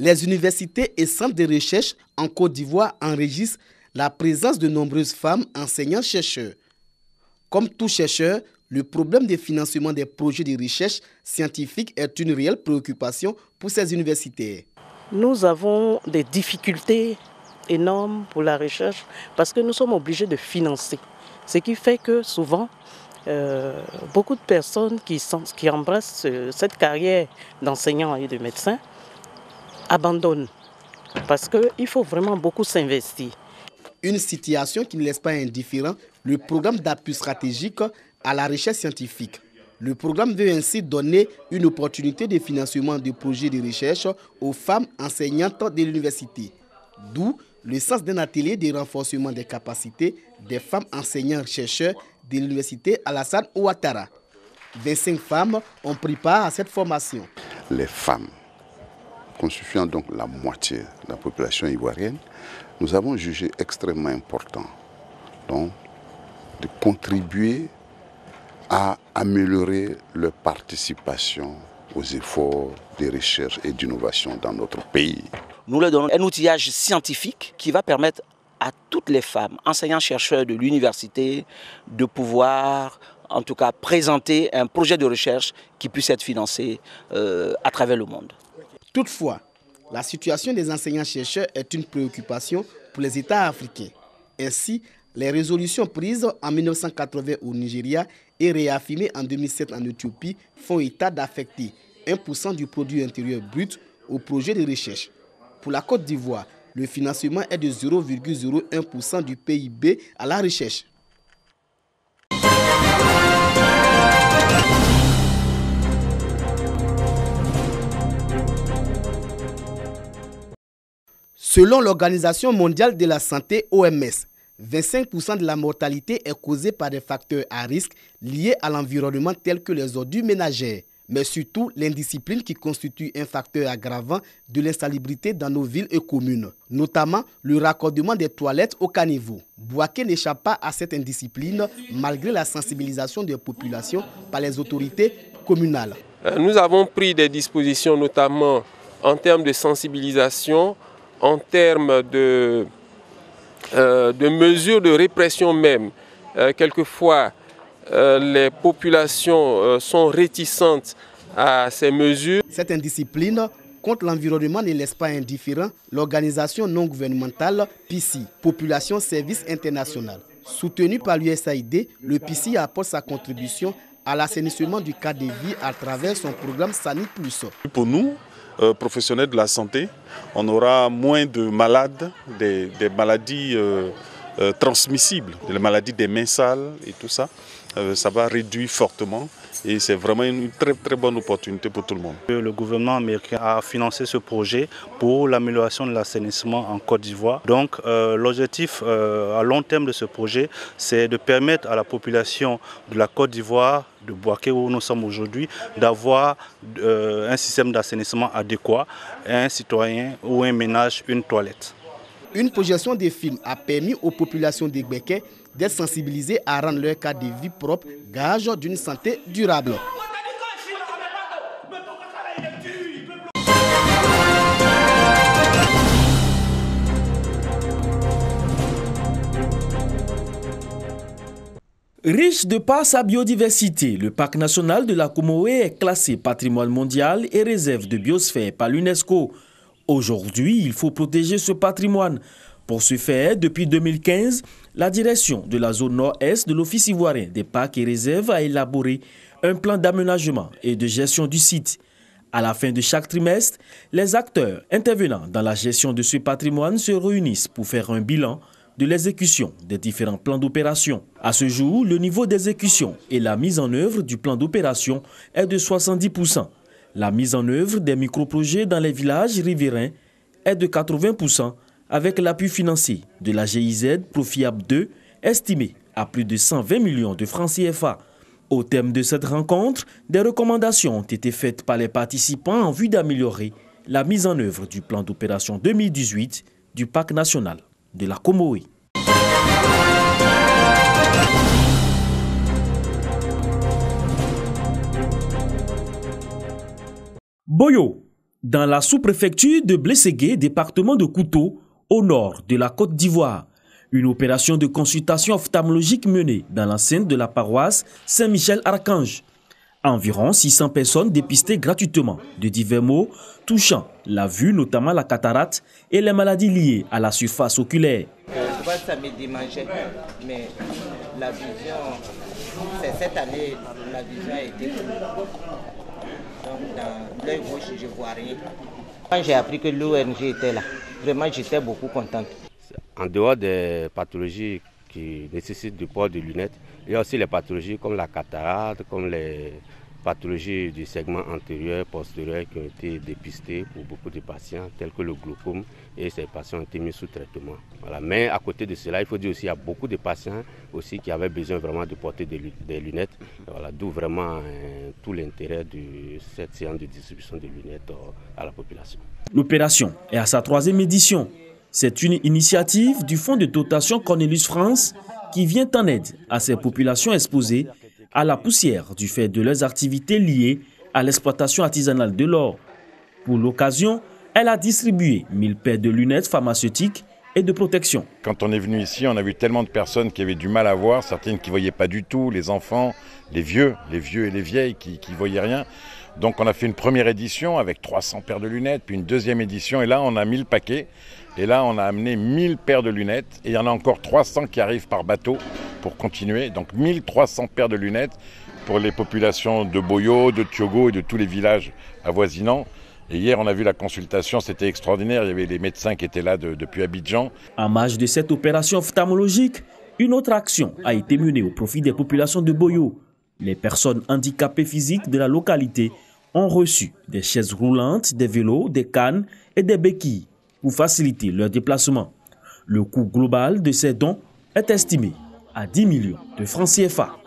Les universités et centres de recherche en Côte d'Ivoire enregistrent la présence de nombreuses femmes enseignants-chercheurs. Comme tout chercheur, le problème de financement des projets de recherche scientifique est une réelle préoccupation pour ces universitaires. Nous avons des difficultés énormes pour la recherche parce que nous sommes obligés de financer. Ce qui fait que souvent, beaucoup de personnes qui embrassent cette carrière d'enseignant et de médecin abandonnent parce qu'il faut vraiment beaucoup s'investir. Une situation qui ne laisse pas indifférent le programme d'appui stratégique à la recherche scientifique. Le programme veut ainsi donner une opportunité de financement de projets de recherche aux femmes enseignantes de l'université. D'où le sens d'un atelier de renforcement des capacités des femmes enseignants-chercheurs de l'université Alassane Ouattara. 25 femmes ont pris part à cette formation. Les femmes, constituant donc la moitié de la population ivoirienne, nous avons jugé extrêmement important donc, de contribuer à améliorer leur participation aux efforts de recherche et d'innovation dans notre pays. Nous leur donnons un outillage scientifique qui va permettre à toutes les femmes, enseignants-chercheurs de l'université, de pouvoir en tout cas présenter un projet de recherche qui puisse être financé à travers le monde. Toutefois, la situation des enseignants-chercheurs est une préoccupation pour les États africains. Ainsi, les résolutions prises en 1980 au Nigeria et réaffirmées en 2007 en Éthiopie font état d'affecter 1% du produit intérieur brut au projet de recherche. Pour la Côte d'Ivoire, le financement est de 0,01% du PIB à la recherche. Selon l'Organisation mondiale de la santé (OMS), 25% de la mortalité est causée par des facteurs à risque liés à l'environnement tels que les ordures ménagères, mais surtout l'indiscipline qui constitue un facteur aggravant de l'insalubrité dans nos villes et communes, notamment le raccordement des toilettes au caniveau. Bouaké n'échappe pas à cette indiscipline malgré la sensibilisation des populations par les autorités communales. Nous avons pris des dispositions notamment en termes de sensibilisation, en termes de mesures de répression même. Quelquefois, les populations sont réticentes à ces mesures. Cette indiscipline contre l'environnement ne laisse pas indifférent l'organisation non gouvernementale PICI, Population Service International. Soutenu par l'USAID, le PICI apporte sa contribution à l'assainissement du cadre de vie à travers son programme Sani Plus. Pour nous, professionnels de la santé, on aura moins de malades, des maladies transmissibles, des maladies des mains sales et tout ça. Ça va réduire fortement et c'est vraiment une très bonne opportunité pour tout le monde. Le gouvernement américain a financé ce projet pour l'amélioration de l'assainissement en Côte d'Ivoire. Donc l'objectif à long terme de ce projet, c'est de permettre à la population de la Côte d'Ivoire, de Bouaké où nous sommes aujourd'hui, d'avoir un système d'assainissement adéquat, un citoyen ou un ménage, une toilette. Une projection des films a permis aux populations de Gbeke d'être sensibilisées à rendre leur cadre de vie propre, gage d'une santé durable. Riche de par sa biodiversité, le parc national de la Comoé est classé patrimoine mondial et réserve de biosphère par l'UNESCO. Aujourd'hui, il faut protéger ce patrimoine. Pour ce faire, depuis 2015, la direction de la zone nord-est de l'Office ivoirien des parcs et réserves a élaboré un plan d'aménagement et de gestion du site. À la fin de chaque trimestre, les acteurs intervenant dans la gestion de ce patrimoine se réunissent pour faire un bilan de l'exécution des différents plans d'opération. À ce jour, le niveau d'exécution et la mise en œuvre du plan d'opération est de 70%. La mise en œuvre des microprojets dans les villages riverains est de 80%, avec l'appui financier de la GIZ Profiab 2, estimé à plus de 120 millions de francs CFA. Au terme de cette rencontre, des recommandations ont été faites par les participants en vue d'améliorer la mise en œuvre du plan d'opération 2018 du Parc national de la Comoé. Boyo, Dans la sous-préfecture de Blességué, département de Kouto, au nord de la Côte d'Ivoire, une opération de consultation ophtalmologique menée dans l'enceinte de la paroisse Saint-Michel-Archange. Environ 600 personnes dépistées gratuitement de divers maux touchant la vue, notamment la cataracte et les maladies liées à la surface oculaire. Ça me démangeait, mais la vision, cette année, la vision a été floue. Donc dans l'œil gauche, je ne vois rien. Quand j'ai appris que l'ONG était là, vraiment j'étais beaucoup contente. En dehors des pathologies qui nécessitent du port de lunettes, il y a aussi les pathologies comme la cataracte, comme les pathologies du segment antérieur, postérieur qui ont été dépistées pour beaucoup de patients, tels que le glaucome, et ces patients ont été mis sous traitement. Voilà. Mais à côté de cela, il faut dire aussi qu'il y a beaucoup de patients aussi qui avaient besoin vraiment de porter des lunettes. Voilà. D'où vraiment tout l'intérêt de cette séance de distribution de lunettes à la population. L'opération est à sa 3e édition. C'est une initiative du Fonds de dotation Cornelius France qui vient en aide à ces populations exposées à la poussière du fait de leurs activités liées à l'exploitation artisanale de l'or. Pour l'occasion, elle a distribué 1000 paires de lunettes pharmaceutiques et de protection. Quand on est venu ici, on a vu tellement de personnes qui avaient du mal à voir, certaines qui ne voyaient pas du tout, les enfants, les vieux et les vieilles qui ne voyaient rien. Donc on a fait une première édition avec 300 paires de lunettes, puis une deuxième édition, et là on a 1000 paquets. Et là, on a amené 1000 paires de lunettes et il y en a encore 300 qui arrivent par bateau pour continuer. Donc 1300 paires de lunettes pour les populations de Boyo, de Tiogo et de tous les villages avoisinants. Et hier, on a vu la consultation, c'était extraordinaire. Il y avait les médecins qui étaient là depuis Abidjan. En marge de cette opération ophtalmologique, une autre action a été menée au profit des populations de Boyo. Les personnes handicapées physiques de la localité ont reçu des chaises roulantes, des vélos, des cannes et des béquilles pour faciliter leur déplacement. Le coût global de ces dons est estimé à 10 millions de francs CFA.